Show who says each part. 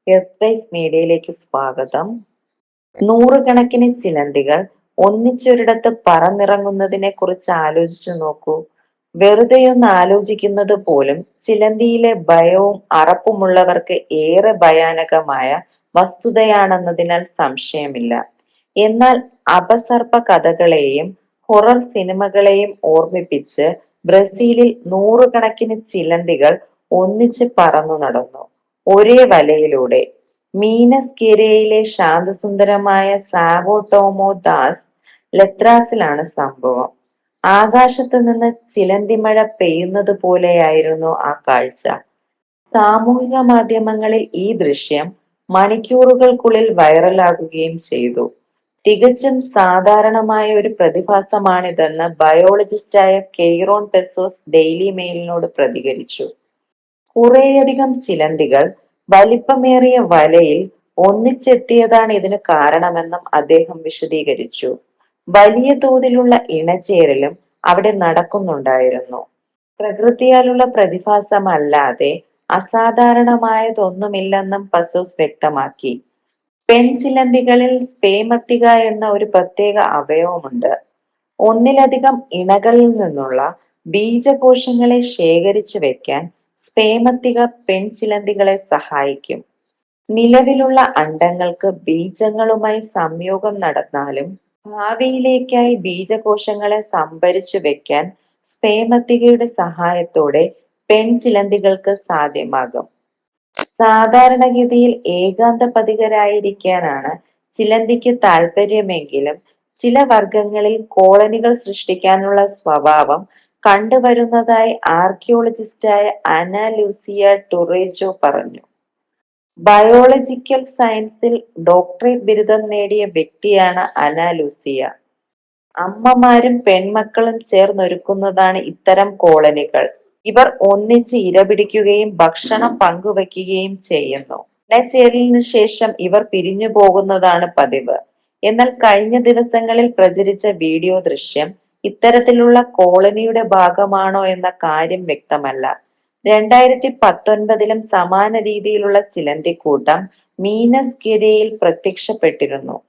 Speaker 1: Earth മീഡിയയിലേക്ക് സ്വാഗതം. നൂറുകണക്കിന് ചിലന്തികൾ ഒന്നിച്ചൊരിടത്ത് പറന്നിറങ്ങുന്നതിനെ കുറിച്ച് ആലോചിച്ചു നോക്കൂ. വെറുതെയൊന്ന് ആലോചിക്കുന്നത് പോലും ചിലന്തിയിലെ ഭയവും അറപ്പുമുള്ളവർക്ക് ഏറെ ഭയാനകമായ വസ്തുതയാണെന്നതിനാൽ സംശയമില്ല. എന്നാൽ അപസർപ്പ കഥകളെയും ഹൊറർ സിനിമകളെയും ഓർമ്മിപ്പിച്ച് ബ്രസീലിൽ നൂറുകണക്കിന് ചിലന്തികൾ ഒന്നിച്ച് പറന്നു നടന്നു ഒരേ വലയിലൂടെ. മീനസ് ഗെരയിലെ ശാന്തസുന്ദരമായ സാവോ ടോമോ ദാസ് ലത്രാസിലാണ് സംഭവം. ആകാശത്ത് നിന്ന് ചിലന്തിമഴ പെയ്യുന്നത് പോലെയായിരുന്നു ആ കാഴ്ച. സാമൂഹിക മാധ്യമങ്ങളിൽ ഈ ദൃശ്യം മണിക്കൂറുകൾക്കുള്ളിൽ വൈറലാകുകയും ചെയ്തു. തികച്ചും സാധാരണമായ ഒരു പ്രതിഭാസമാണിതെന്ന് ബയോളജിസ്റ്റായ കെയ്റോൺ പെസോസ് ഡെയിലി മെയിലിനോട് പ്രതികരിച്ചു. കുറേയധികം ചിലന്തികൾ വലിപ്പമേറിയ വലയിൽ ഒന്നിച്ചെത്തിയതാണ് ഇതിന് കാരണമെന്നും അദ്ദേഹം വിശദീകരിച്ചു. വലിയ തോതിലുള്ള ഇണചേരലും അവിടെ നടക്കുന്നുണ്ടായിരുന്നു. പ്രകൃതിയാലുള്ള പ്രതിഭാസമല്ലാതെ അസാധാരണമായതൊന്നുമില്ലെന്നും പസോസ് വ്യക്തമാക്കി. പെൺചിലന്തികളിൽ സ്പേമത്തിക എന്ന ഒരു പ്രത്യേക അവയവമുണ്ട്. ഒന്നിലധികം ഇണകളിൽ നിന്നുള്ള ബീജകോശങ്ങളെ ശേഖരിച്ചു വെക്കാൻ സ്പേമത്തിക പെൺചിലന്തികളെ സഹായിക്കും. നിലവിലുള്ള അണ്ഡങ്ങൾക്ക് ബീജങ്ങളുമായി സംയോഗം നടന്നാലും ഭാവിയിലേക്കായി ബീജകോശങ്ങളെ സംഭരിച്ചു വെക്കാൻ സ്പേമത്തികയുടെ സഹായത്തോടെ പെൺചിലന്തികൾക്ക് സാധ്യമാകും. സാധാരണഗതിയിൽ ഏകാന്തപതികരായിരിക്കാനാണ് ചിലന്തിക്ക് താല്പര്യമെങ്കിലും ചില വർഗങ്ങളിൽ കോളനികൾ സൃഷ്ടിക്കാനുള്ള സ്വഭാവം കണ്ടുവരുന്നതായി ആർക്കിയോളജിസ്റ്റായ അന ലൂസിയ ടുറേജോ പറഞ്ഞു. ബയോളജിക്കൽ സയൻസിൽ ഡോക്ടറേറ്റ് ബിരുദം നേടിയ വ്യക്തിയാണ് അന ലൂസിയ. അമ്മമാരും പെൺമക്കളും ചേർന്നൊരുക്കുന്നതാണ് ഇത്തരം കോളനികൾ. ഇവർ ഒന്നിച്ച് ഇരപിടിക്കുകയും ഭക്ഷണം പങ്കുവയ്ക്കുകയും ചെയ്യുന്നു. ഇണചേരലിനു ശേഷം ഇവർ പിരിഞ്ഞു പോകുന്നതാണ് പതിവ്. എന്നാൽ കഴിഞ്ഞ ദിവസങ്ങളിൽ പ്രചരിച്ച വീഡിയോ ദൃശ്യം ഇത്തരത്തിലുള്ള കോളനിയുടെ ഭാഗമാണോ എന്ന കാര്യം വ്യക്തമല്ല. 2019 സമാന രീതിയിലുള്ള ചിലന്തിക്കൂട്ടം മീനസ് ഗെരയിൽ പ്രത്യക്ഷപ്പെട്ടിരുന്നു.